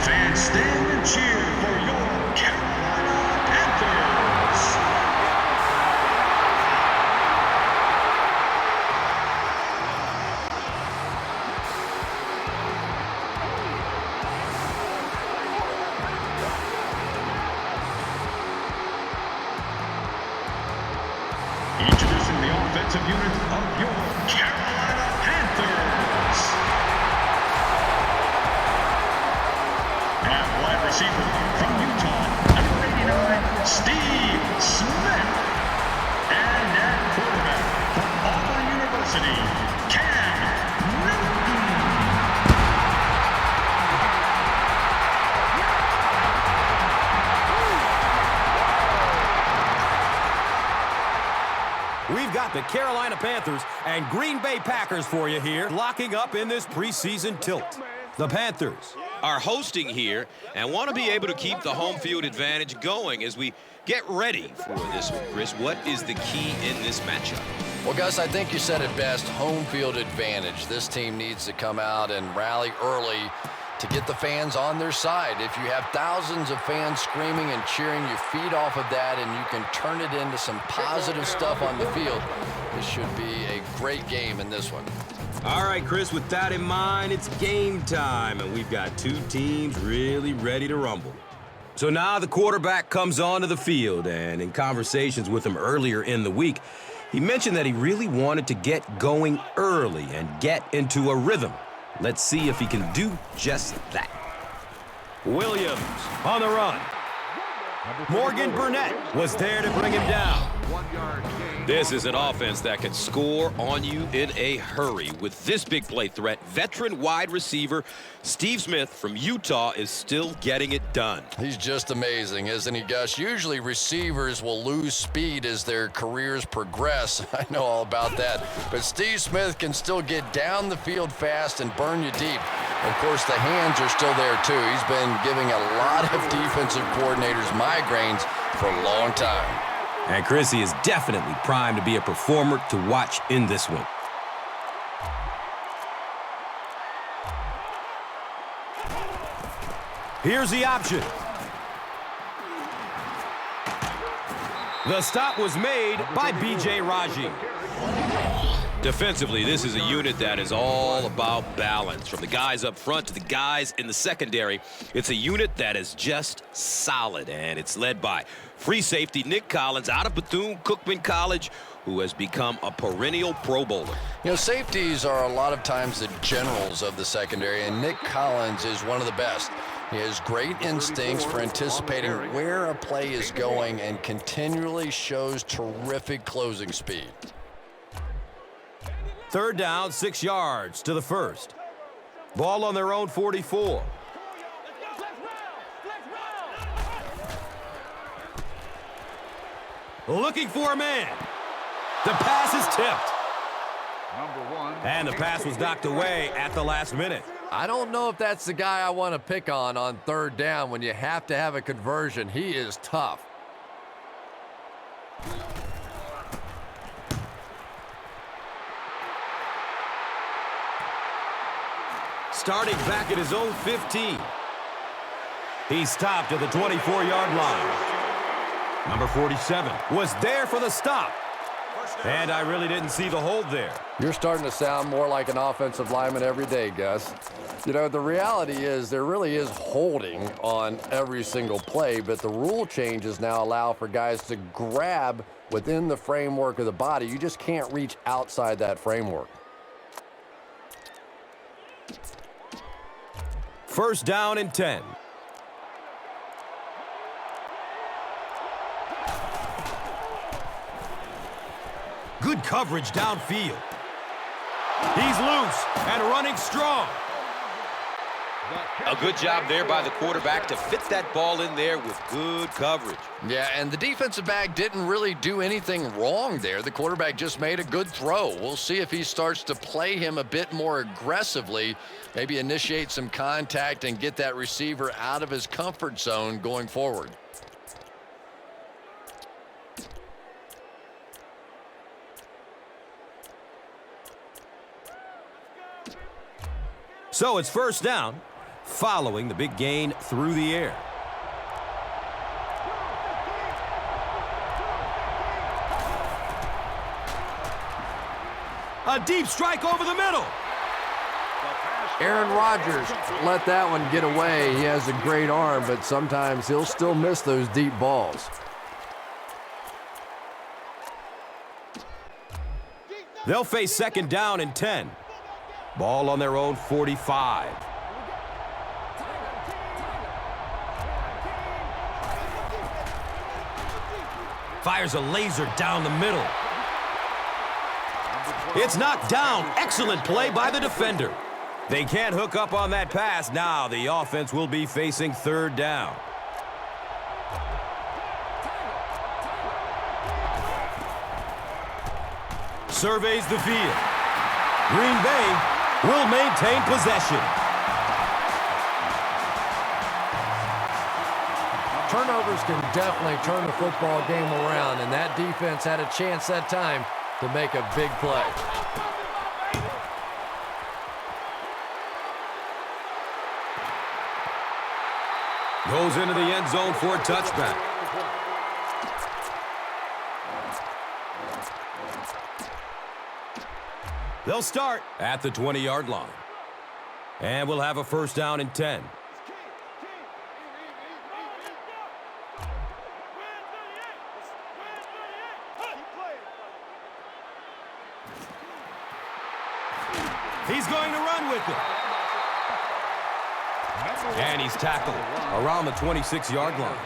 Fans stand and cheer for your Carolina Panthers. Introducing the offensive unit of your Carolina Panthers. At wide receiver from Utah, number 89, Steve Smith. And at quarterback from Auburn University, Cam Newton. We've got the Carolina Panthers and Green Bay Packers for you here, locking up in this preseason tilt. The Panthers are hosting here and want to be able to keep the home field advantage going as we get ready for this one. Chris, what is the key in this matchup? Well, Gus, I think you said it best, home field advantage. This team needs to come out and rally early to get the fans on their side. If you have thousands of fans screaming and cheering, you feed off of that and you can turn it into some positive stuff on the field. This should be a great game in this one. All right, Chris, with that in mind, it's game time, and we've got two teams really ready to rumble. So now the quarterback comes onto the field, and in conversations with him earlier in the week, he mentioned that he really wanted to get going early and get into a rhythm. Let's see if he can do just that. Williams on the run. Morgan Burnett was there to bring him down. This is an offense that can score on you in a hurry. With this big play threat, veteran wide receiver Steve Smith from Utah is still getting it done. He's just amazing, isn't he, Gus? Usually receivers will lose speed as their careers progress. I know all about that. But Steve Smith can still get down the field fast and burn you deep. Of course, the hands are still there, too. He's been giving a lot of defensive coordinators migraines for a long time. And Chrissy is definitely primed to be a performer to watch in this one. Here's the option. The stop was made by B.J. Raji. Defensively, this is a unit that is all about balance. From the guys up front to the guys in the secondary, it's a unit that is just solid, and it's led by free safety Nick Collins out of Bethune-Cookman College, who has become a perennial Pro Bowler. You know, safeties are a lot of times the generals of the secondary, and Nick Collins is one of the best. He has great instincts for anticipating where a play is going and continually shows terrific closing speed. Third down, 6 yards to the first. Ball on their own 44. Looking for a man. The pass is tipped. And the pass was knocked away at the last minute. I don't know if that's the guy I want to pick on third down when you have to have a conversion. He is tough. Starting back at his own 15. He stopped at the 24-yard line. Number 47 was there for the stop. And I really didn't see the hold there. You're starting to sound more like an offensive lineman every day, Gus. You know, the reality is there really is holding on every single play, but the rule changes now allow for guys to grab within the framework of the body. You just can't reach outside that framework. First down and 10. Good coverage downfield. He's loose and running strong. A good job there by the quarterback to fit that ball in there with good coverage. Yeah, and the defensive back didn't really do anything wrong there. The quarterback just made a good throw. We'll see if he starts to play him a bit more aggressively, maybe initiate some contact and get that receiver out of his comfort zone going forward. So it's first down, following the big gain through the air. A deep strike over the middle. Aaron Rodgers let that one get away. He has a great arm, but sometimes he'll still miss those deep balls. They'll face second down and 10. Ball on their own 45. Fires a laser down the middle. It's knocked down. Excellent play by the defender. They can't hook up on that pass. Now the offense will be facing third down. Surveys the field. Green Bay will maintain possession. Turnovers can definitely turn the football game around, and that defense had a chance that time to make a big play. Goes into the end zone for a touchback. They'll start at the 20-yard line. And we'll have a first down and 10. He's going to run with it. And he's tackled around the 26-yard line.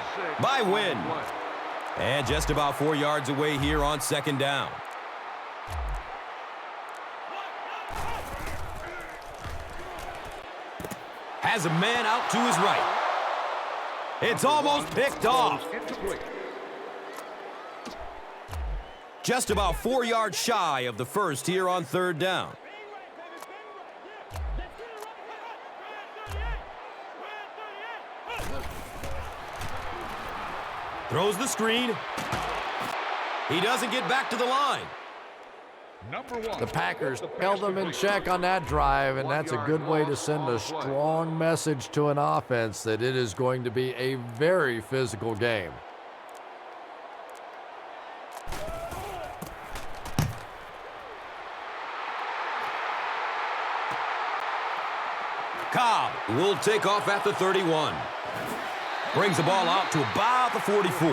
By Wynn. And just about 4 yards away here on second down. Has a man out to his right. It's almost picked off. Just about 4 yards shy of the first here on third down. Throws the screen. He doesn't get back to the line. The Packers held them in check on that drive, and that's a good way to send a strong message to an offense that it is going to be a very physical game. Cobb will take off at the 31. Brings the ball out to about the 44.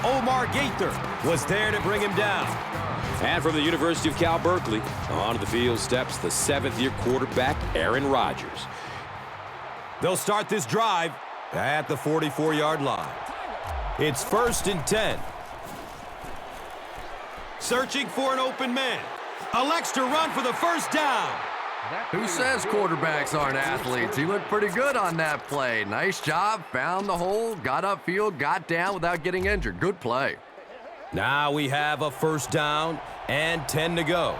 Omar Gaither was there to bring him down. And from the University of Cal Berkeley, onto the field steps the seventh-year quarterback, Aaron Rodgers. They'll start this drive at the 44-yard line. It's first and 10. Searching for an open man. Elects to run for the first down. Who says quarterbacks aren't athletes? He looked pretty good on that play. Nice job, found the hole, got upfield, got down without getting injured. Good play. Now we have a first down and 10 to go.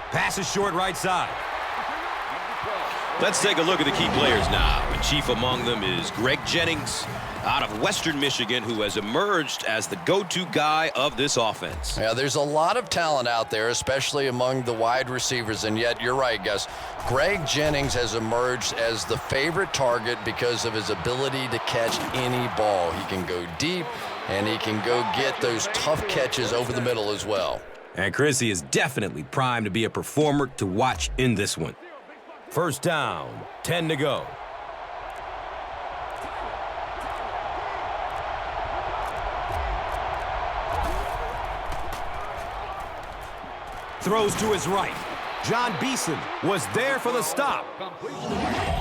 Pass is short right side. Let's take a look at the key players now. And chief among them is Greg Jennings out of Western Michigan, who has emerged as the go-to guy of this offense. Yeah, there's a lot of talent out there, especially among the wide receivers, and yet you're right, Gus. Greg Jennings has emerged as the favorite target because of his ability to catch any ball. He can go deep, and he can go get those tough catches over the middle as well. And Chrissy is definitely primed to be a performer to watch in this one. First down, 10 to go. Throws to his right. John Beeson was there for the stop.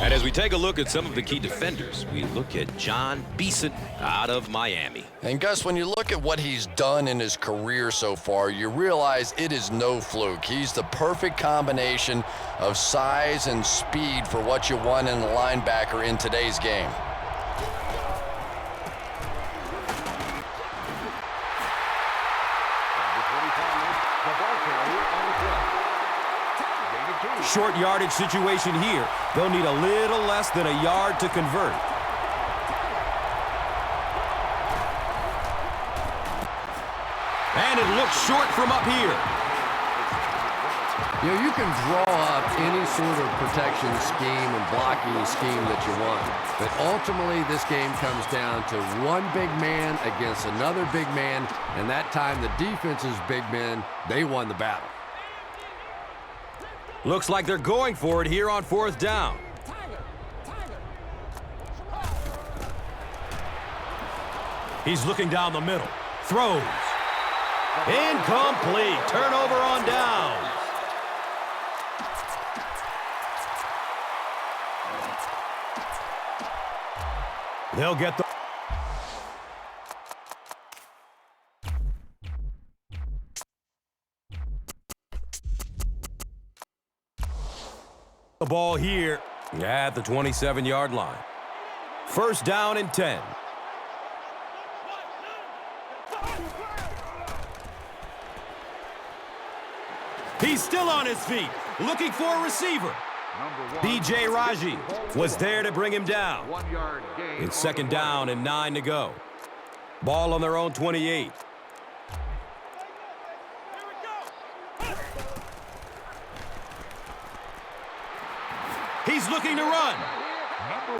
And as we take a look at some of the key defenders, we look at John Beeson out of Miami. And Gus, when you look at what he's done in his career so far, you realize it is no fluke. He's the perfect combination of size and speed for what you want in a linebacker in today's game. Short yardage situation here. They'll need a little less than a yard to convert. And it looks short from up here. You know, you can draw up any sort of protection scheme and blocking scheme that you want. But ultimately, this game comes down to one big man against another big man. And that time, the defense's big men, they won the battle. Looks like they're going for it here on 4th down. He's looking down the middle. Throws. Incomplete. Turnover on downs. They'll get the ball here at the 27-yard line. 1st down and 10. He's still on his feet, looking for a receiver. B.J. Raji was there to bring him down. It's 2nd down and 9 to go. Ball on their own 28. He's looking to run.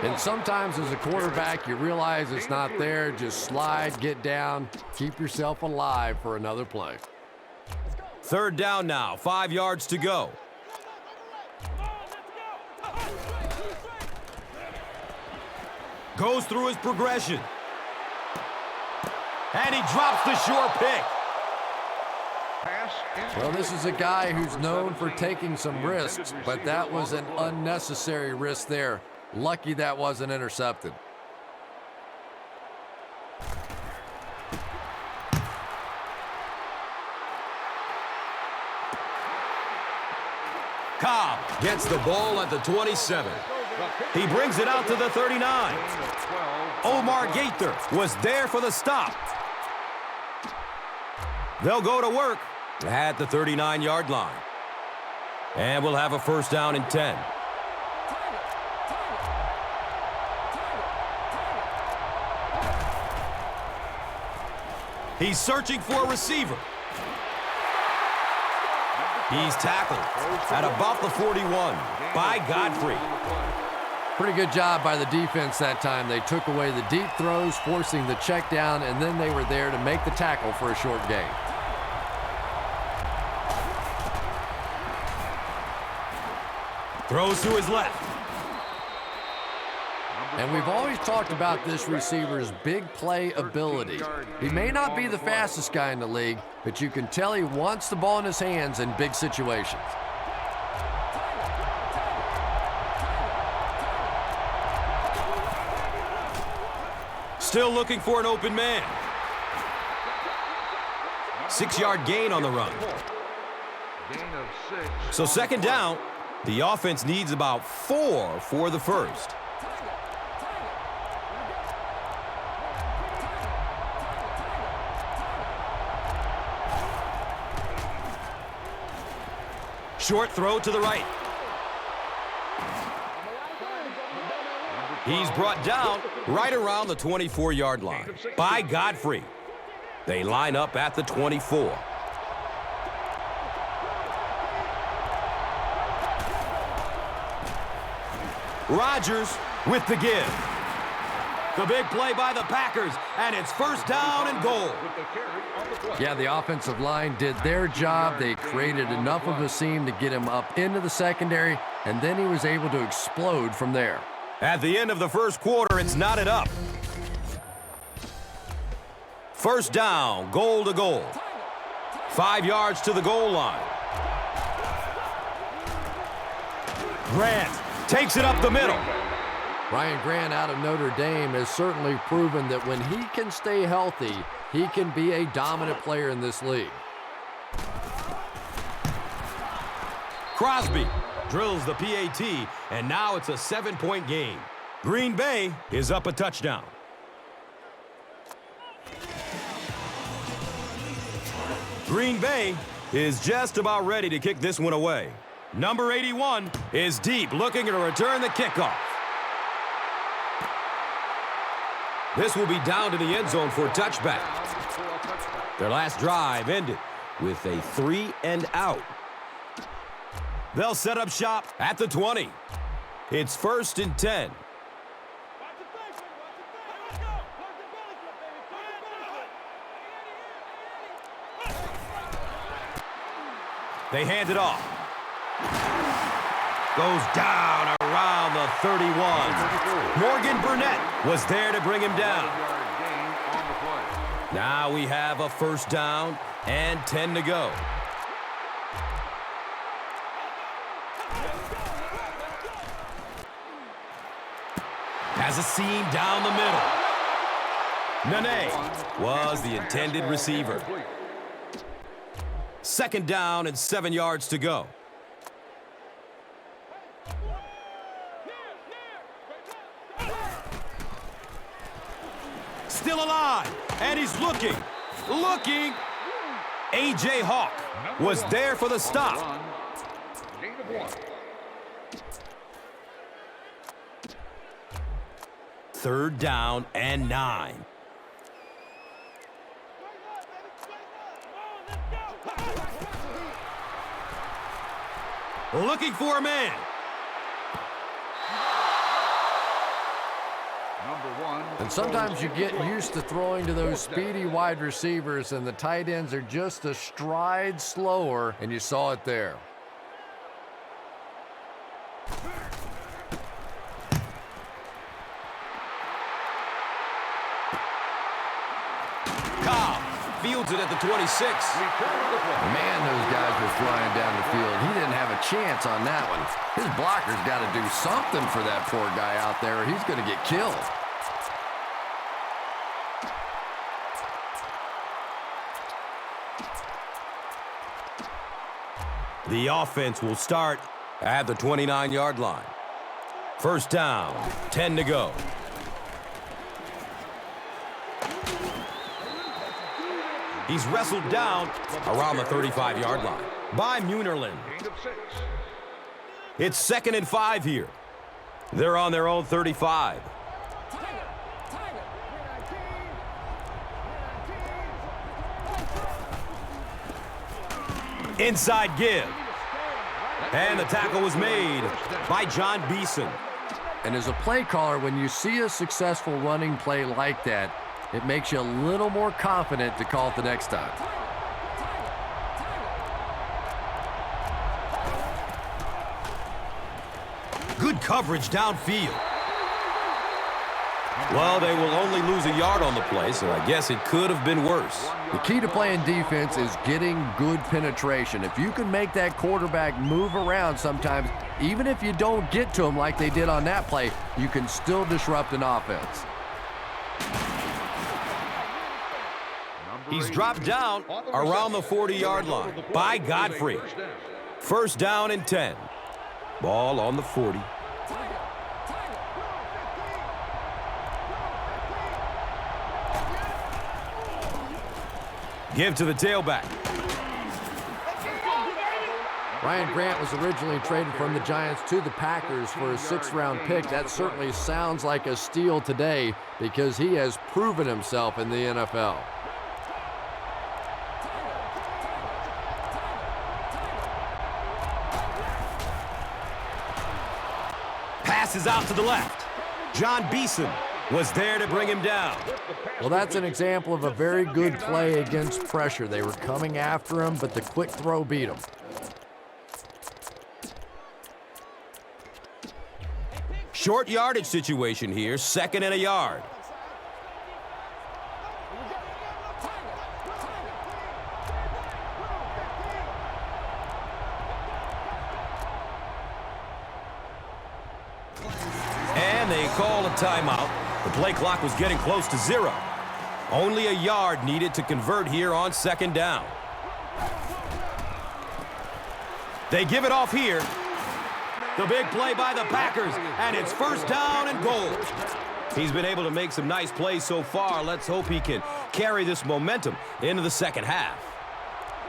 And sometimes as a quarterback, you realize it's not there. Just slide, get down, keep yourself alive for another play. 3rd down now, 5 yards to go. Goes through his progression. And he drops the short pick. Well, this is a guy who's known for taking some risks, but that was an unnecessary risk there. Lucky that wasn't intercepted. Cobb gets the ball at the 27. He brings it out to the 39. Omar Gaither was there for the stop. They'll go to work at the 39-yard line. And we'll have a 1st down and 10. He's searching for a receiver. He's tackled at about the 41 by Godfrey. Pretty good job by the defense that time. They took away the deep throws, forcing the check down, and then they were there to make the tackle for a short gain. Throws to his left. And we've always talked about this receiver's big play ability. He may not be the fastest guy in the league, but you can tell he wants the ball in his hands in big situations. Still looking for an open man. 6-yard gain on the run. So 2nd down, the offense needs about 4 for the 1st. Short throw to the right. He's brought down right around the 24-yard line by Godfrey. They line up at the 24. Rodgers with the give. The big play by the Packers, and it's 1st down and goal. Yeah, the offensive line did their job. They created enough of a seam to get him up into the secondary, and then he was able to explode from there. At the end of the 1st quarter, it's knotted up. 1st down, goal to goal. 5 yards to the goal line. Grant takes it up the middle. Ryan Grant out of Notre Dame has certainly proven that when he can stay healthy, he can be a dominant player in this league. Crosby drills the PAT, and now it's a 7-point game. Green Bay is up a touchdown. Green Bay is just about ready to kick this one away. Number 81 is deep, looking to return the kickoff. This will be down to the end zone for a touchback. Their last drive ended with a 3 and out. They'll set up shop at the 20. It's 1st and 10. They hand it off. Goes down around the 31. Morgan Burnett was there to bring him down. Now we have a 1st down and 10 to go. Has a seam down the middle. Nene was the intended receiver. 2nd down and 7 yards to go. Still alive, and he's looking. A.J. Hawk was there for the stop. Third down and 9. Looking for a man. And sometimes you get used to throwing to those speedy wide receivers, and the tight ends are just a stride slower, and you saw it there. Fields it at the 26. Man, those guys were flying down the field. He didn't have a chance on that one. His blocker's got to do something for that poor guy out there, or he's going to get killed. The offense will start at the 29-yard line. 1st down, 10 to go. He's wrestled down around the 35-yard line by Munerlin. It's 2nd and 5 here. They're on their own 35. Inside give. And the tackle was made by John Beeson. And as a play caller, when you see a successful running play like that, it makes you a little more confident to call it the next time. Good coverage downfield. Well, they will only lose a yard on the play, so I guess it could have been worse. The key to playing defense is getting good penetration. If you can make that quarterback move around sometimes, even if you don't get to him like they did on that play, you can still disrupt an offense. He's dropped down around the 40-yard line by Godfrey. 1st down and 10. Ball on the 40. Give to the tailback. Ryan Grant was originally traded from the Giants to the Packers for a 6th-round pick. That certainly sounds like a steal today because he has proven himself in the NFL. Passes out to the left. John Beeson was there to bring him down. Well, that's an example of a very good play against pressure. They were coming after him, but the quick throw beat him. Short yardage situation here, 2nd and a yard. And they call a timeout. The play clock was getting close to 0. Only a yard needed to convert here on 2nd down. They give it off here. The big play by the Packers, and it's 1st down and goal. He's been able to make some nice plays so far. Let's hope he can carry this momentum into the 2nd half.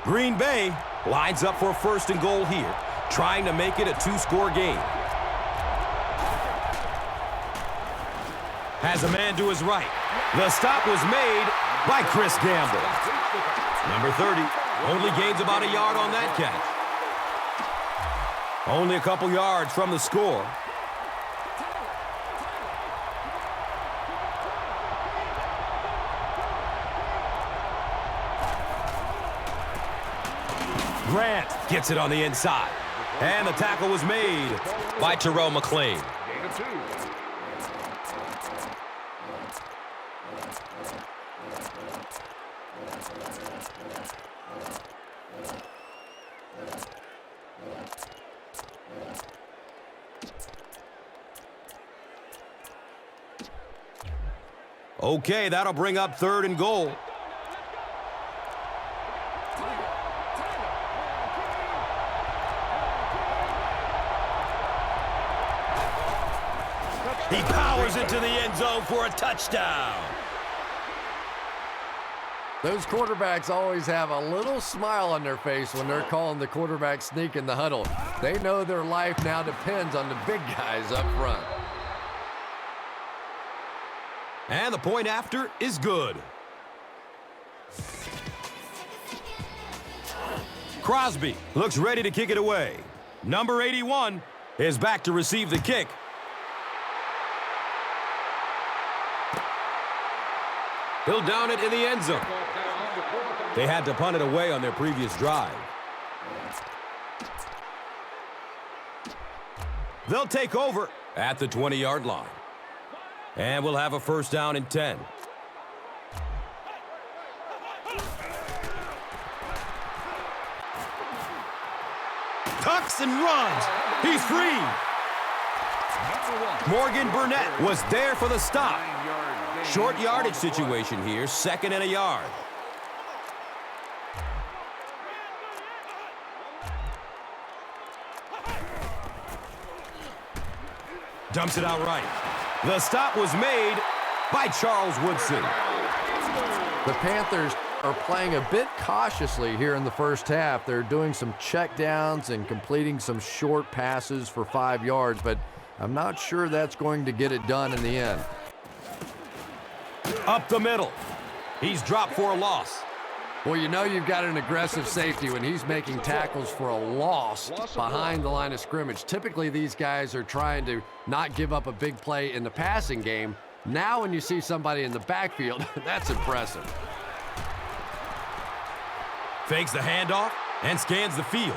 Green Bay lines up for a 1st and goal here, trying to make it a 2-score game. Has a man to his right. The stop was made by Chris Gamble. Number 30 only gains about a yard on that catch. Only a couple yards from the score. Grant gets it on the inside. And the tackle was made by Terrell McLean. Okay, that'll bring up 3rd and goal. He powers into the end zone for a touchdown. Those quarterbacks always have a little smile on their face when they're calling the quarterback sneak in the huddle. They know their life now depends on the big guys up front. And the point after is good. Crosby looks ready to kick it away. Number 81 is back to receive the kick. He'll down it in the end zone. They had to punt it away on their previous drive. They'll take over at the 20-yard line. And we'll have a 1st down and 10. Tucks and runs. He's free. Morgan Burnett was there for the stop. Short yardage situation here, 2nd and a yard. Dumps it out right. The stop was made by Charles Woodson. The Panthers are playing a bit cautiously here in the first half. They're doing some checkdowns and completing some short passes for 5 yards, but I'm not sure that's going to get it done in the end. Up the middle. He's dropped for a loss. Well, you know you've got an aggressive safety when he's making tackles for a loss behind the line of scrimmage. Typically, these guys are trying to not give up a big play in the passing game. Now, when you see somebody in the backfield, that's impressive. Fakes the handoff and scans the field.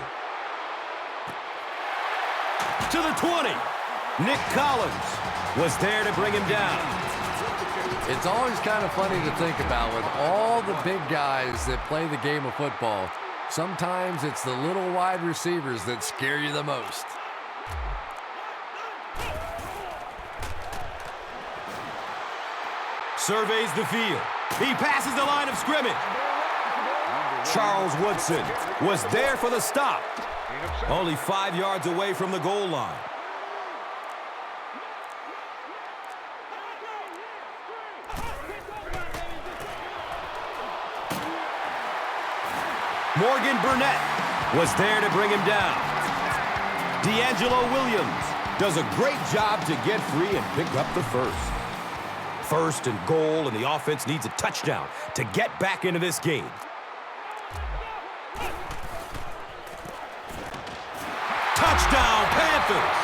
To the 20. Nick Collins was there to bring him down. It's always kind of funny to think about with all the big guys that play the game of football. Sometimes it's the little wide receivers that scare you the most. Surveys the field. He passes the line of scrimmage. Charles Woodson was there for the stop. Only 5 yards away from the goal line. Morgan Burnett was there to bring him down. D'Angelo Williams does a great job to get free and pick up the first. 1st and goal, and the offense needs a touchdown to get back into this game. Touchdown, Panthers!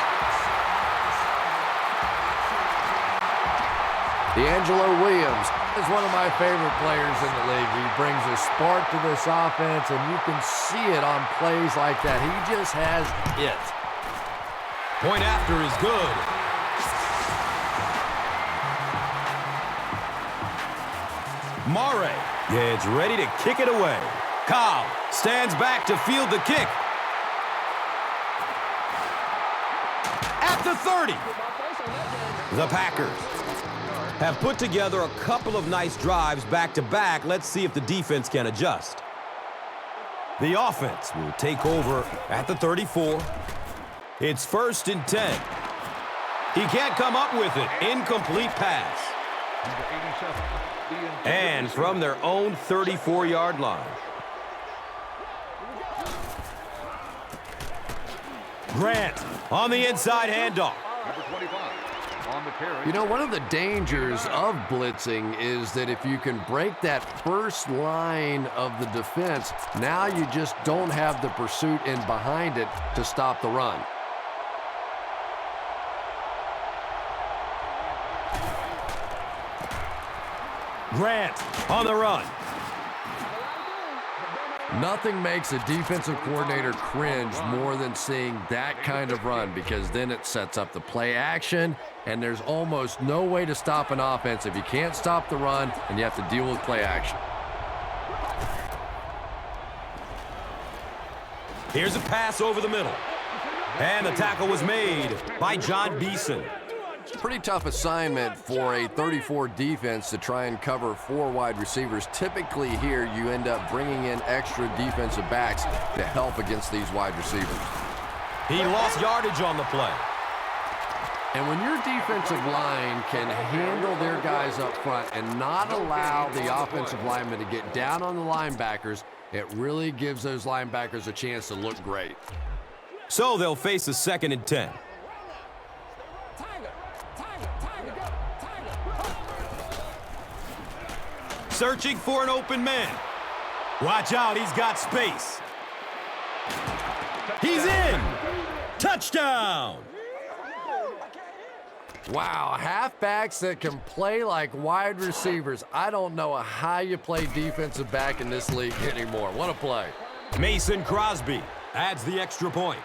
D'Angelo Williams is one of my favorite players in the league. He brings a spark to this offense, and you can see it on plays like that. He just has it. Point after is good. Mare gets ready to kick it away. Cobb stands back to field the kick. At the 30. The Packers have put together a couple of nice drives back-to-back. Let's see if the defense can adjust. The offense will take over at the 34. It's 1st and 10. He can't come up with it. Incomplete pass. And from their own 34-yard line. Grant on the inside handoff. on the carry. You know, one of the dangers of blitzing is that if you can break that first line of the defense, now you just don't have the pursuit in behind it to stop the run. Grant on the run. Nothing makes a defensive coordinator cringe more than seeing that kind of run, because then it sets up the play action, and there's almost no way to stop an offense if you can't stop the run and you have to deal with play action. Here's a pass over the middle. And the tackle was made by John Beeson. Pretty tough assignment for a 34 defense to try and cover 4 wide receivers. Typically here, you end up bringing in extra defensive backs to help against these wide receivers. He lost yardage on the play. And when your defensive line can handle their guys up front and not allow the offensive linemen to get down on the linebackers, it really gives those linebackers a chance to look great. So they'll face a 2nd and 10. Searching for an open man. Watch out, he's got space. He's in! Touchdown! Wow, halfbacks that can play like wide receivers. I don't know how you play defensive back in this league anymore. What a play. Mason Crosby adds the extra point.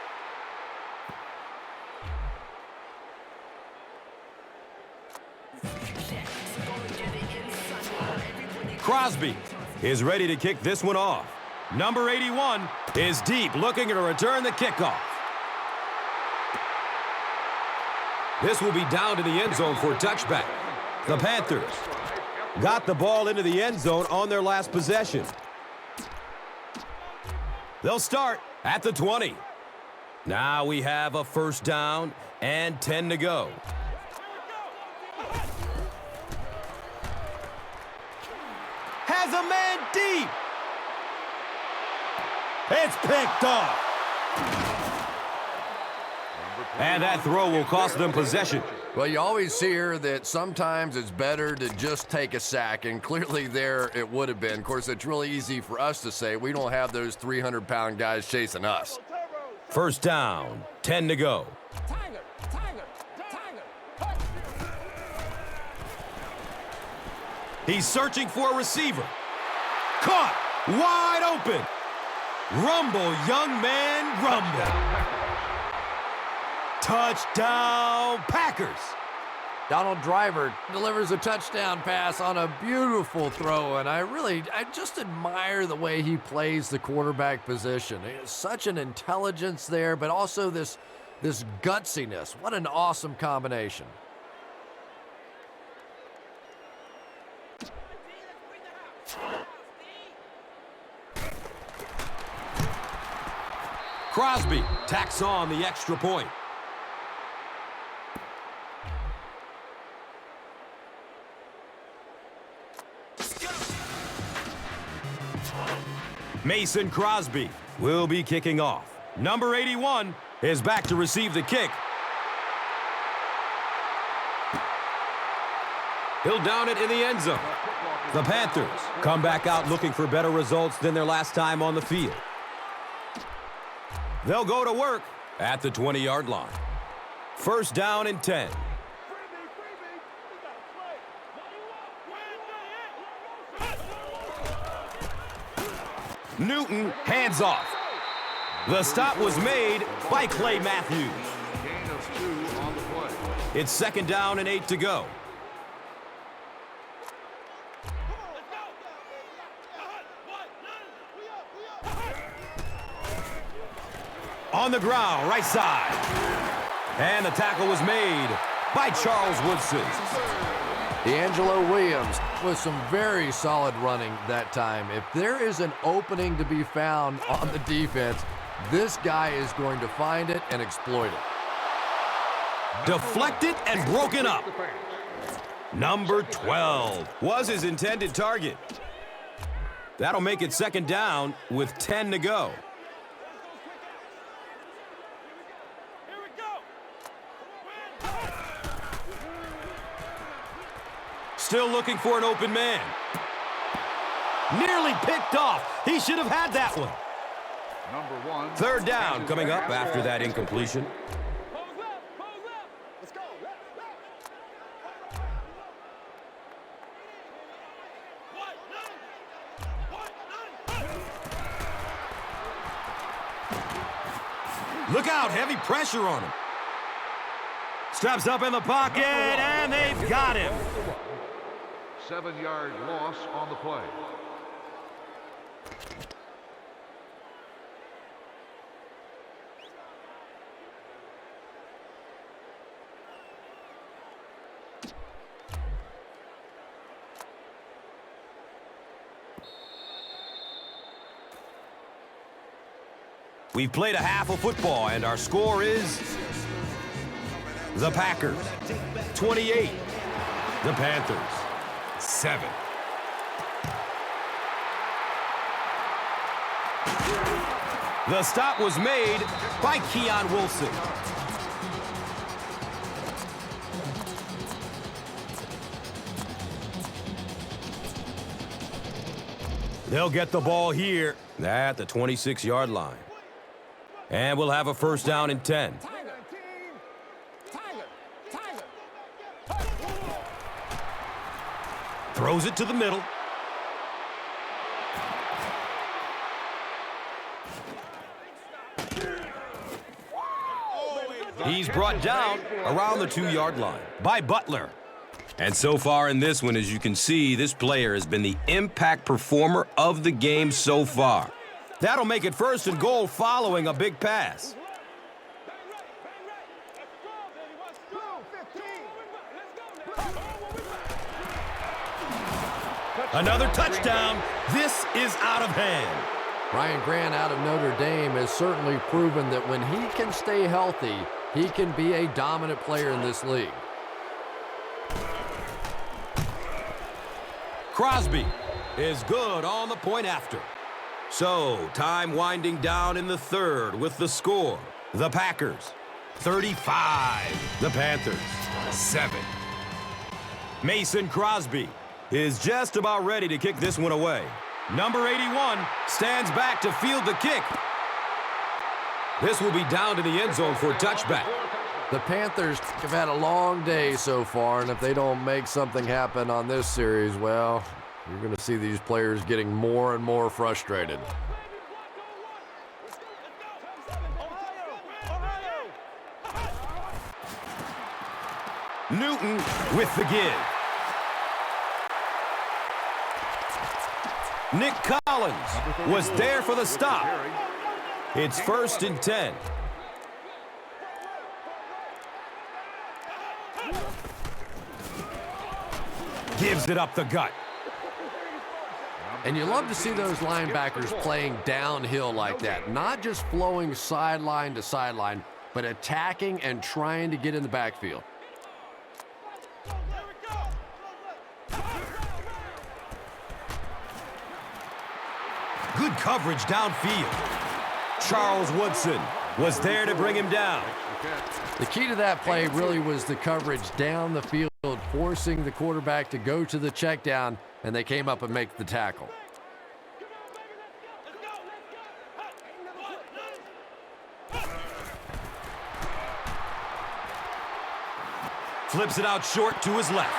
Crosby is ready to kick this one off. Number 81 is deep, looking to return the kickoff. This will be down to the end zone for a touchback. The Panthers got the ball into the end zone on their last possession. They'll start at the 20. Now we have a 1st down and 10 to go. Has a man deep. It's picked off. And that throw will cost them possession. Well, you always hear that sometimes it's better to just take a sack, and clearly there it would have been. Of course, it's really easy for us to say. We don't have those 300-pound guys chasing us. 1st down, 10 to go. He's searching for a receiver. Caught, wide open. Rumble, young man, rumble. Touchdown, Packers. Donald Driver delivers a touchdown pass on a beautiful throw, and I just admire the way he plays the quarterback position. There's such an intelligence there, but also this gutsiness. What an awesome combination. Crosby tacks on the extra point. Mason Crosby will be kicking off. Number 81 is back to receive the kick. He'll down it in the end zone. The Panthers come back out looking for better results than their last time on the field. They'll go to work at the 20-yard line. 1st down and 10. Newton hands off. The stop was made by Clay Matthews. Gain of 2 on the play. It's 2nd down and 8 to go. On the ground, right side. And the tackle was made by Charles Woodson. D'Angelo Williams with some very solid running that time. If there is an opening to be found on the defense, this guy is going to find it and exploit it. Deflected and broken up. Number 12 was his intended target. That'll make it 2nd down with 10 to go. Still looking for an open man. Nearly picked off. He should have had that one. Number 1. Third down coming up after that incompletion. Look out, heavy pressure on him. Steps up in the pocket, and they've got him. 7-yard loss on the play. We've played a half of football, and our score is the Packers 28, the Panthers 7. The stop was made by Keon Wilson. They'll get the ball here at the 26-yard line. And we'll have a first down and 10. Throws it to the middle. He's brought down around the 2-yard line by Butler. And so far in this one, as you can see, this player has been the impact performer of the game so far. That'll make it first and goal following a big pass. Another touchdown. This is out of hand. Ryan Grant out of Notre Dame has certainly proven that when he can stay healthy, he can be a dominant player in this league. Crosby is good on the point after. So, time winding down in the third with the score. The Packers, 35. The Panthers, 7. Mason Crosby is just about ready to kick this one away. Number 81 stands back to field the kick. This will be down to the end zone for a touchback. The Panthers have had a long day so far, and if they don't make something happen on this series, well, you're going to see these players getting more and more frustrated. Newton with the give. Nick Collins was there for the stop. It's first and 10. Gives it up the gut. And you love to see those linebackers playing downhill like that. Not just flowing sideline to sideline, but attacking and trying to get in the backfield. Good coverage downfield. Charles Woodson was there to bring him down. The key to that play really was the coverage down the field, forcing the quarterback to go to the check down, and they came up and make the tackle. Flips it out short to his left.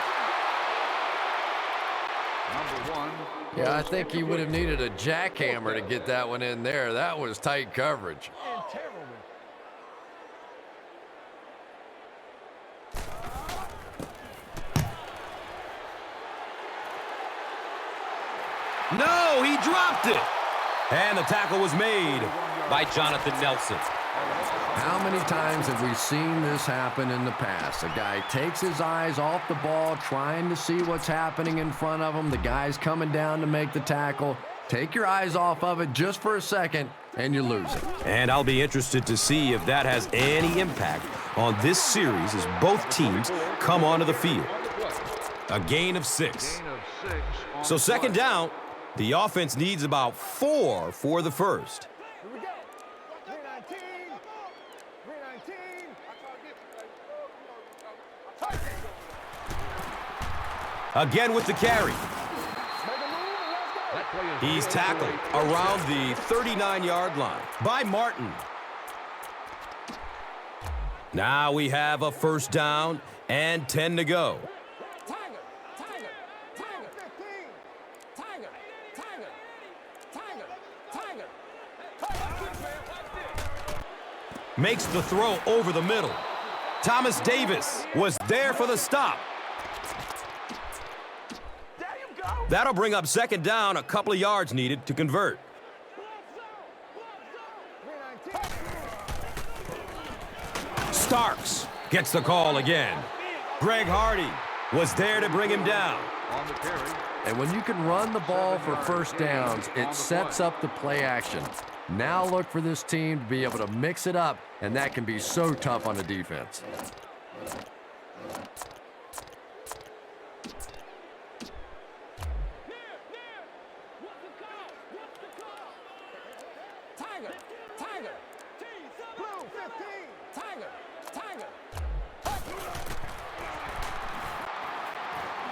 Number 1. Yeah, I think he would have needed a jackhammer to get that one in there. That was tight coverage. No, he dropped it. And the tackle was made By Jonathan Nelson. How many times have we seen this happen in the past? A guy takes his eyes off the ball, trying to see what's happening in front of him. The guy's coming down to make the tackle. Take your eyes off of it just for a second, and you lose it. And I'll be interested to see if that has any impact on this series as both teams come onto the field. A gain of 6. So second down, the offense needs about 4 for the first. Here we go. 319. 319. Again with the carry. That play is He's tackled around the 39-yard line by Martin. Now we have a first down and 10 to go. Makes the throw over the middle. Thomas Davis was there for the stop. That'll bring up second down, a couple of yards needed to convert. Starks gets the call again. Greg Hardy was there to bring him down. on the carry. And when you can run the ball for first downs, it sets up the play action. Now look for this team to be able to mix it up, and that can be so tough on the defense.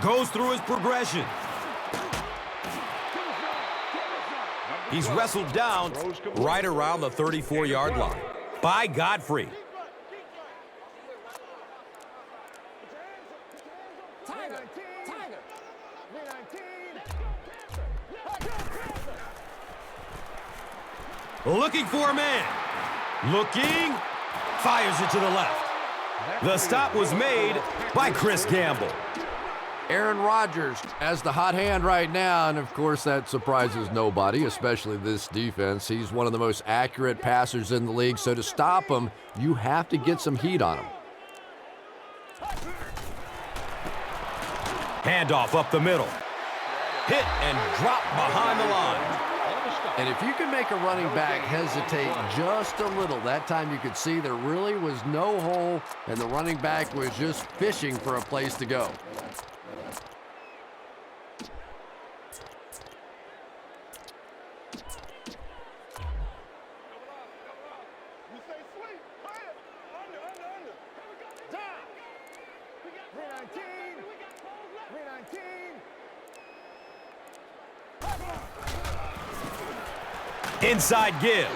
Goes through his progression. He's wrestled down right around the 34-yard line by Godfrey. Looking for a man. Looking. Fires it to the left. The stop was made by Chris Gamble. Aaron Rodgers as the hot hand right now, and of course that surprises nobody, especially this defense. He's one of the most accurate passers in the league, so to stop him, you have to get some heat on him. Handoff up the middle. Hit and drop behind the line. And if you can make a running back hesitate just a little, that time you could see there really was no hole, and the running back was just fishing for a place to go. Inside give.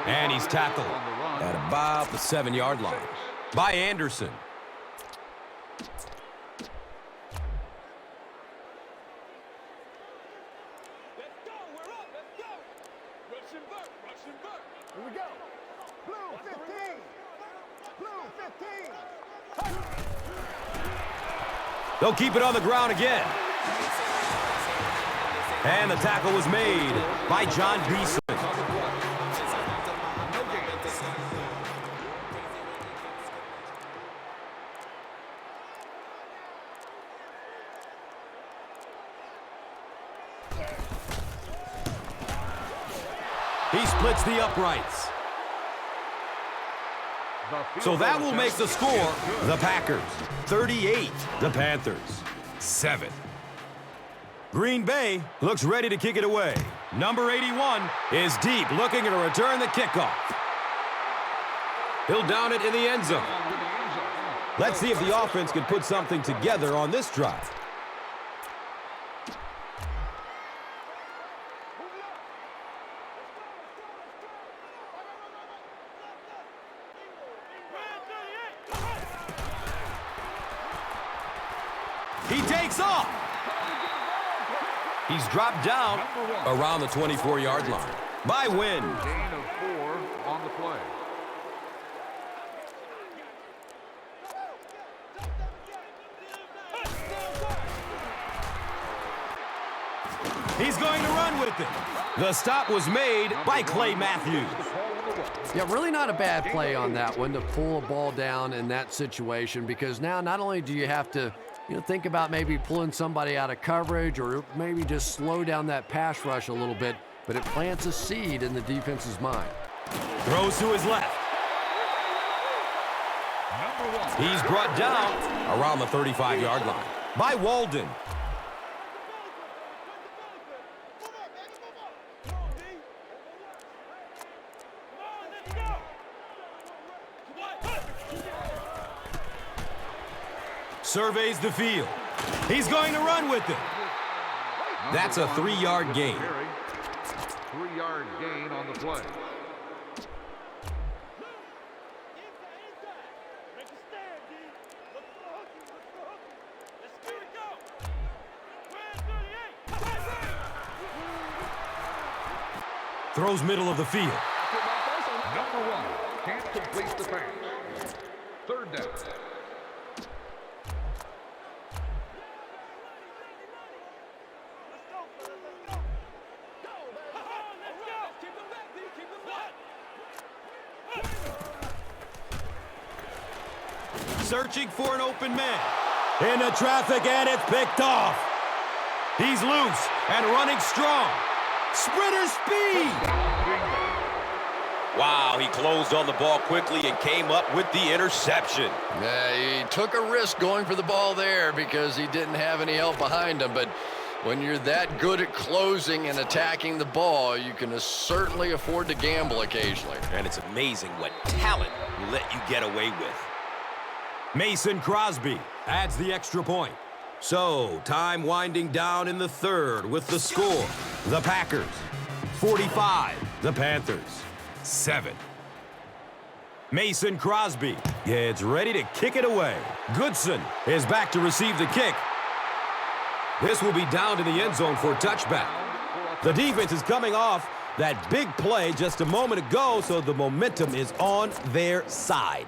And he's tackled at about the 7-yard line by Anderson. Here we go. Blue 15. Blue 15. They'll keep it on the ground again. And the tackle was made by John Kuhn. He splits the uprights. So that will make the score the Packers 38, the Panthers 7. Green Bay looks ready to kick it away. Number 81 is deep, looking to return the kickoff. He'll down it in the end zone. Let's see if the offense can put something together on this drive. He takes off. He's dropped down around the 24-yard line by Wynn. Gain of 4 on the play. He's going to run with it. The stop was made by Clay Matthews. Yeah, really not a bad play on that one to pull a ball down in that situation, because now not only do you have to think about maybe pulling somebody out of coverage or maybe just slow down that pass rush a little bit, but it plants a seed in the defense's mind. Throws to his left. He's brought down around the 35-yard line by Walden. Surveys the field. He's going to run with it. That's a 3-yard gain. 3-yard gain on the play. Throws middle of the field. Number 1 can't complete the pass. 3rd down. Searching for an open man. Into traffic, and it's picked off. He's loose and running strong. Sprinter speed. Wow, he closed on the ball quickly and came up with the interception. Yeah, he took a risk going for the ball there because he didn't have any help behind him. But when you're that good at closing and attacking the ball, you can certainly afford to gamble occasionally. And it's amazing what talent will let you get away with. Mason Crosby adds the extra point. So, time winding down in the 3rd with the score. The Packers, 45. The Panthers, 7. Mason Crosby gets ready to kick it away. Goodson is back to receive the kick. This will be down to the end zone for a touchback. The defense is coming off that big play just a moment ago, so the momentum is on their side.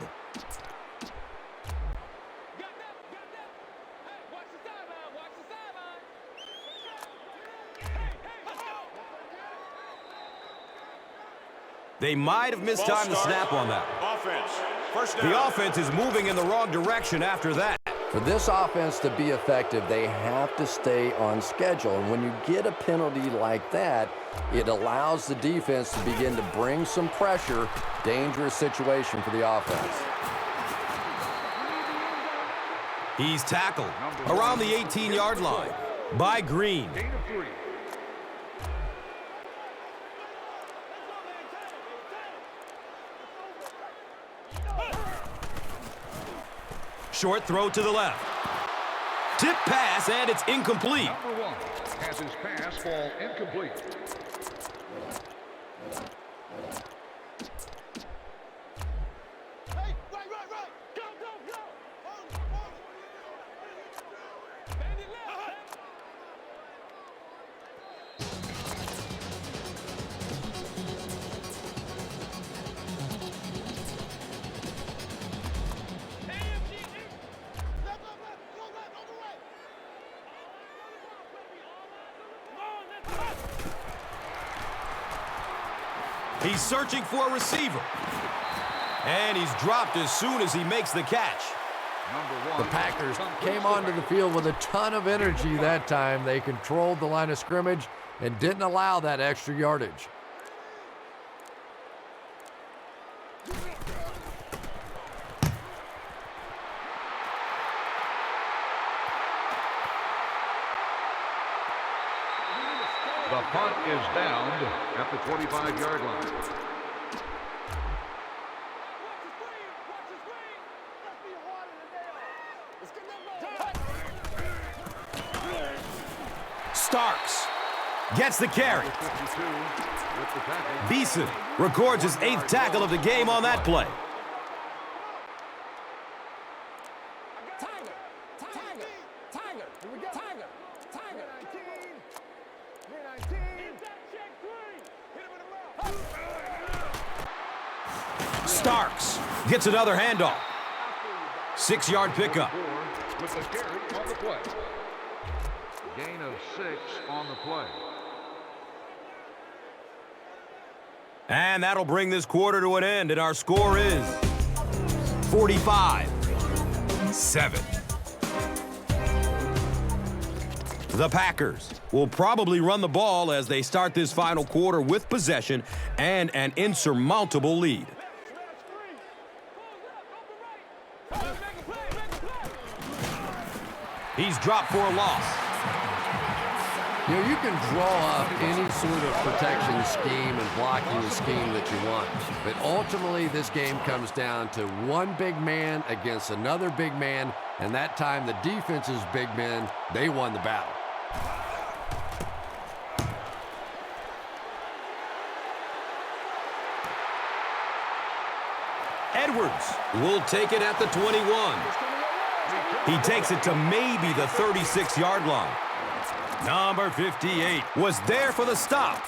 They might have missed time to snap on that. Offense. First down. The offense is moving in the wrong direction after that. For this offense to be effective, they have to stay on schedule. And when you get a penalty like that, it allows the defense to begin to bring some pressure. Dangerous situation for the offense. He's tackled around the 18-yard line by Green. Gain of 3. Short throw to the left. Tip pass, and it's incomplete. Number 1 has his pass fall incomplete. Hey, right. Go. Bandit left. He's searching for a receiver. And he's dropped as soon as he makes the catch. Number 1. The Packers came onto the field with a ton of energy that time. They controlled the line of scrimmage and didn't allow that extra yardage. The punt is downed at the 25-yard line. Starks gets the carry. 52 with the tackle. Beeson records his 8th tackle of the game on that play. Starks gets another handoff. 6-yard pickup. 4 with the carry on the play. Gain of 6 on the play. And that'll bring this quarter to an end, and our score is 45-7. The Packers will probably run the ball as they start this final quarter with possession and an insurmountable lead. He's dropped for a loss. You know, you can draw up any sort of protection scheme and blocking scheme that you want, but ultimately this game comes down to one big man against another big man, and that time the defense's big men, they won the battle. Edwards will take it at the 21. He takes it to maybe the 36-yard line. Number 58 was there for the stop.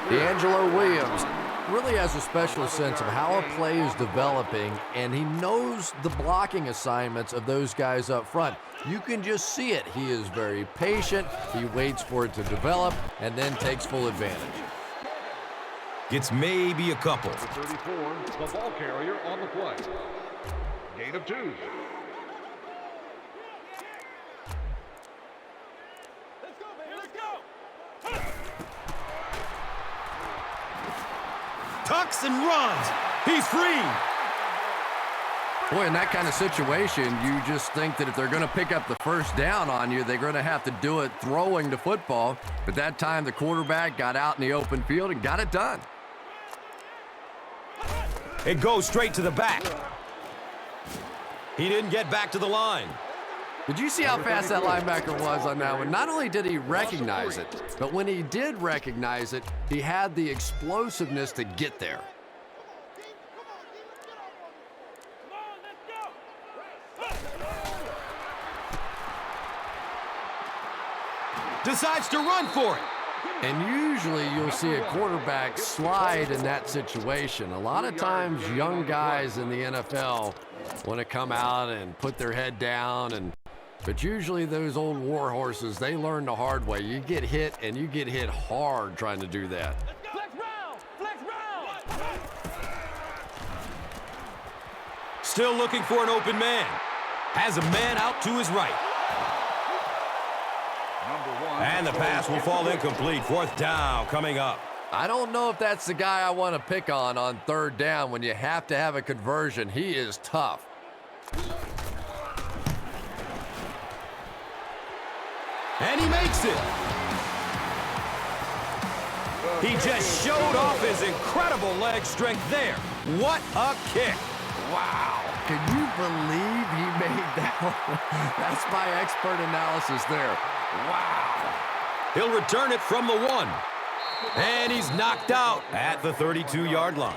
D'Angelo Williams really has a special sense of how a play is developing, and he knows the blocking assignments of those guys up front. You can just see it. He is very patient. He waits for it to develop and then takes full advantage. Gets maybe a couple. Number 34, the ball carrier on the play. Gain of 2. Let's go, baby. Let's go. Tucks and runs. He's free. Boy, in that kind of situation, you just think that if they're going to pick up the first down on you, they're going to have to do it throwing the football. But that time, the quarterback got out in the open field and got it done. It goes straight to the back. He didn't get back to the line. Did you see how fast that linebacker was on that one? Not only did he recognize it, but when he did recognize it, he had the explosiveness to get there. Decides to run for it. And usually you'll see a quarterback slide in that situation. A lot of times young guys in the NFL want to come out and put their head down, but usually those old war horses, they learn the hard way. You get hit, and you get hit hard trying to do that. Flex round! Flex round! Still looking for an open man. Has a man out to his right. And the pass will fall incomplete. 4th down coming up. I don't know if that's the guy I want to pick on 3rd down when you have to have a conversion. He is tough. And he makes it. He just showed off his incredible leg strength there. What a kick. Wow. Can you believe he made that one? That's my expert analysis there. Wow. He'll return it from the 1. And he's knocked out at the 32-yard line.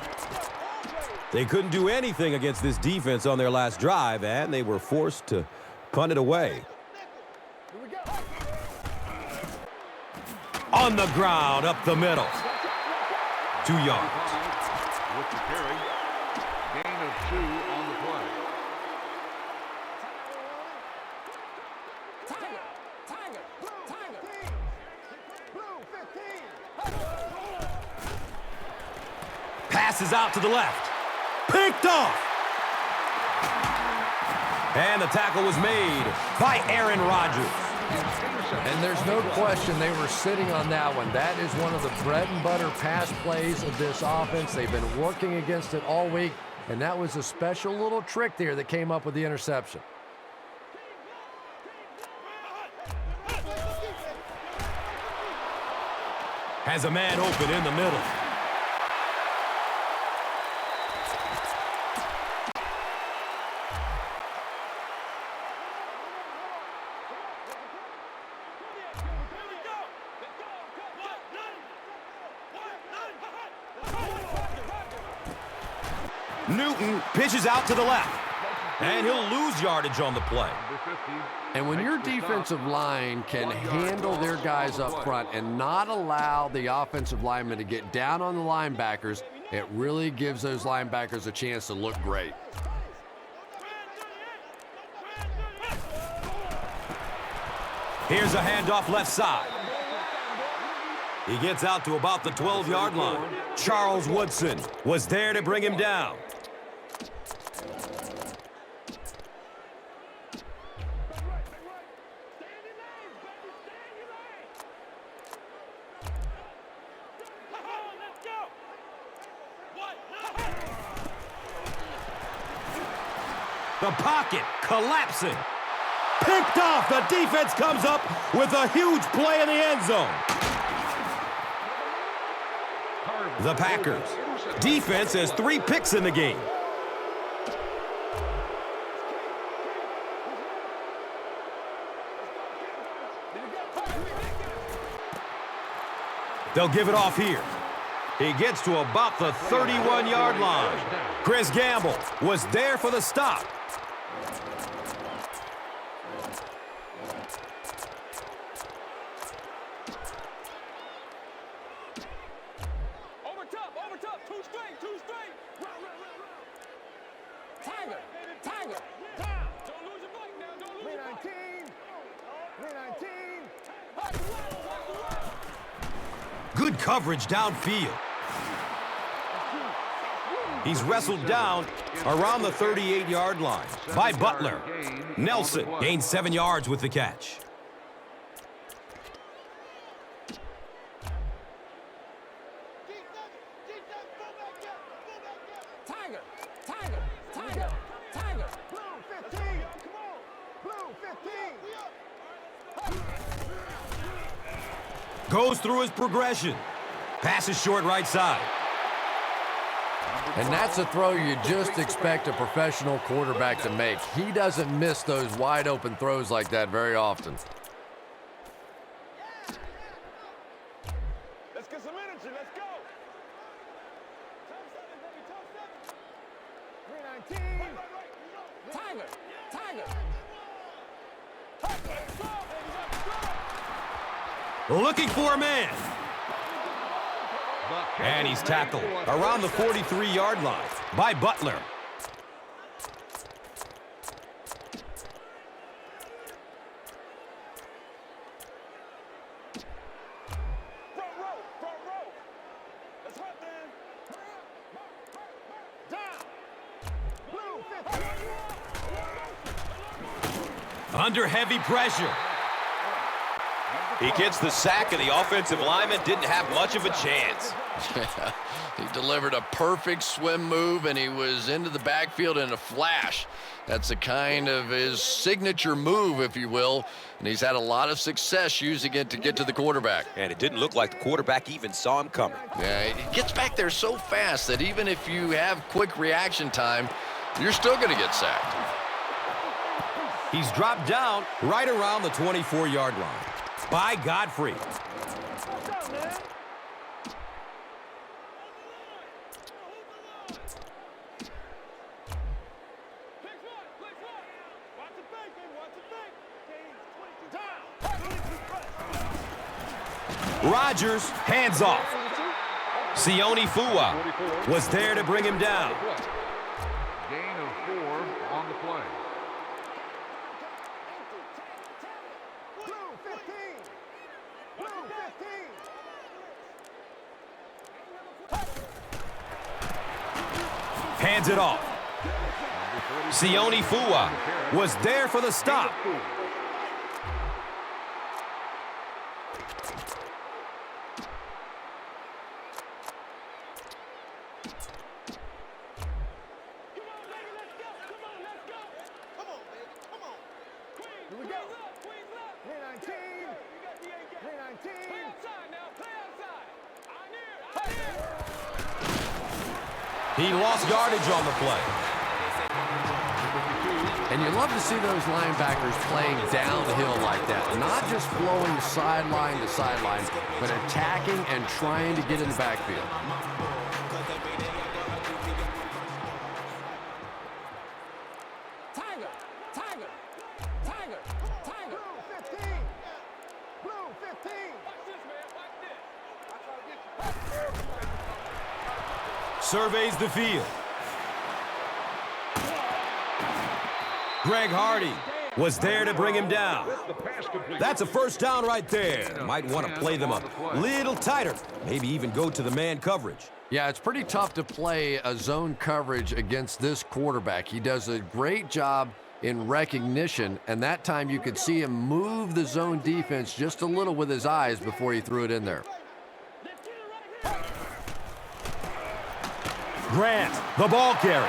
They couldn't do anything against this defense on their last drive, and they were forced to punt it away. On the ground, up the middle. 2 yards. With the carry. Gain of 2 on the play. Passes out to the left. Picked off. And the tackle was made by Aaron Rodgers. And there's no question they were sitting on that one. That is one of the bread and butter pass plays of this offense. They've been working against it all week, and that was a special little trick there that came up with the interception. Has a man open in the middle. Newton pitches out to the left, and he'll lose yardage on the play. And when your defensive line can handle their guys up front and not allow the offensive linemen to get down on the linebackers, it really gives those linebackers a chance to look great. Here's a handoff left side. He gets out to about the 12-yard line. Charles Woodson was there to bring him down. The pocket collapsing. Picked off. The defense comes up with a huge play in the end zone. The Packers. Defense has 3 picks in the game. They'll give it off here. He gets to about the 31-yard line. Chris Gamble was there for the stop. Over top, 2 straight. Tiger. Down. Don't lose your bike now, don't lose your bike. 319. Good coverage downfield. He's wrestled down around the 38-yard line by Butler. Nelson gained 7 yards with the catch. Tiger. Blue 15. Come on. Blue 15. Goes through his progression. Passes short right side. And that's a throw you just expect a professional quarterback to make. He doesn't miss those wide open throws like that very often. Let's get some energy. Let's go. Top 7, baby. 319. Tiger. Looking for a man. And he's tackled around the 43-yard line by Butler. Front row. Let's hunt then. Down. Blue 15. Under heavy pressure. He gets the sack, and the offensive lineman didn't have much of a chance. He delivered a perfect swim move, and he was into the backfield in a flash. That's a kind of his signature move, if you will, and he's had a lot of success using it to get to the quarterback. And it didn't look like the quarterback even saw him coming. Yeah, he gets back there so fast that even if you have quick reaction time, you're still going to get sacked. He's dropped down right around the 24-yard line by Godfrey. Rodgers, hands off. Sione Fua was there to bring him down. Gain of 4 on the play. Blue 15. Blue 15. Hands it off. Sione Fua was there for the stop. He lost yardage on the play. And you love to see those linebackers playing downhill like that. Not just flowing sideline to sideline, but attacking and trying to get in the backfield. Tiger. Blue 15. Blue 15. Watch this, man. Watch this. Surveys the field. Greg Hardy was there to bring him down. That's a first down right there. Might want to play them a little tighter. Maybe even go to the man coverage. Yeah, it's pretty tough to play a zone coverage against this quarterback. He does a great job in recognition, and that time you could see him move the zone defense just a little with his eyes before he threw it in there. Grant, the ball carrier.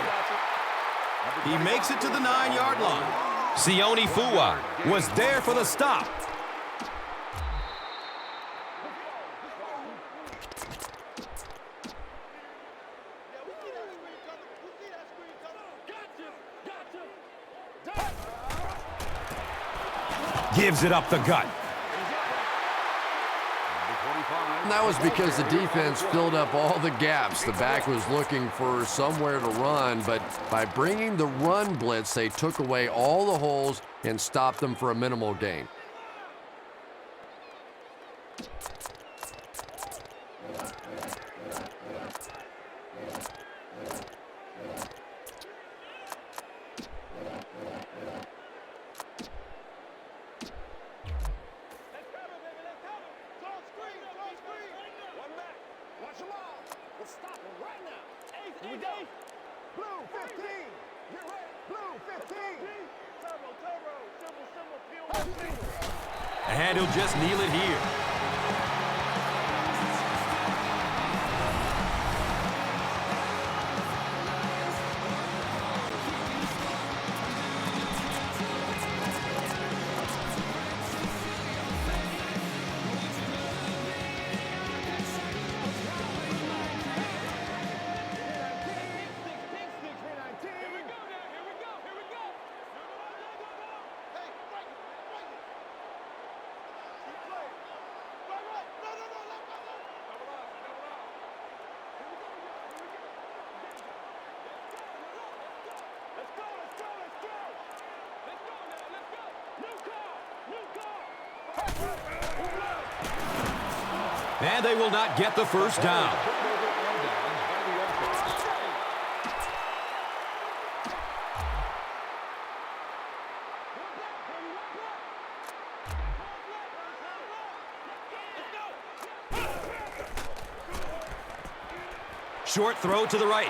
He makes it to the 9-yard line. Sione Fua Was there for the stop. Gives it up the gut. And that was because the defense filled up all the gaps. The back was looking for somewhere to run, but by bringing the run blitz, they took away all the holes and stopped them for a minimal gain. And he'll just kneel it here. And they will not get the first down. Short throw to the right.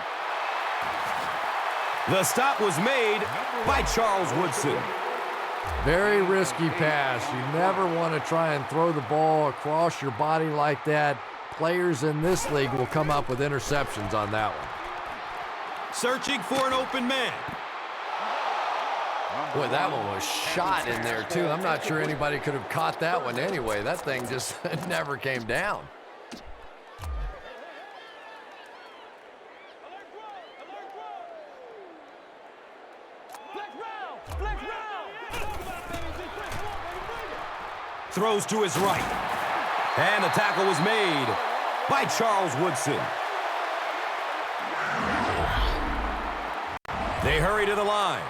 The stop was made by Charles Woodson. Very risky pass. You never want to try and throw the ball across your body like that. Players in this league will come up with interceptions on that one. Searching for an open man. Boy, that one was shot in there, too. I'm not sure anybody could have caught that one anyway. That thing just never came down. Throws to his right. And the tackle was made by Charles Woodson. They hurry to the line.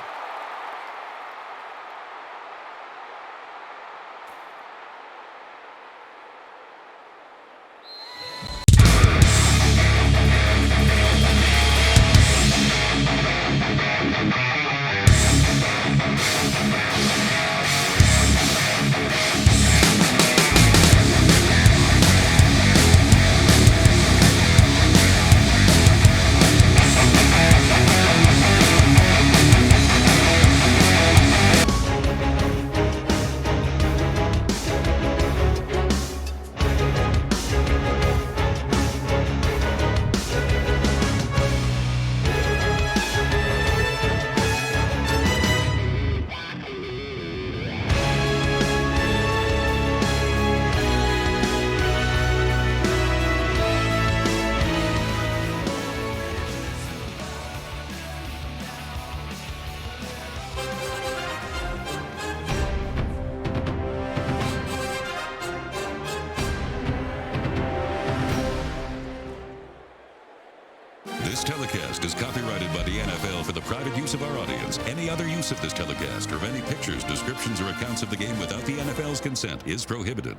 This telecast is copyrighted by the NFL for the private use of our audience. Any other use of this telecast or of any pictures, descriptions, or accounts of the game without the NFL's consent is prohibited.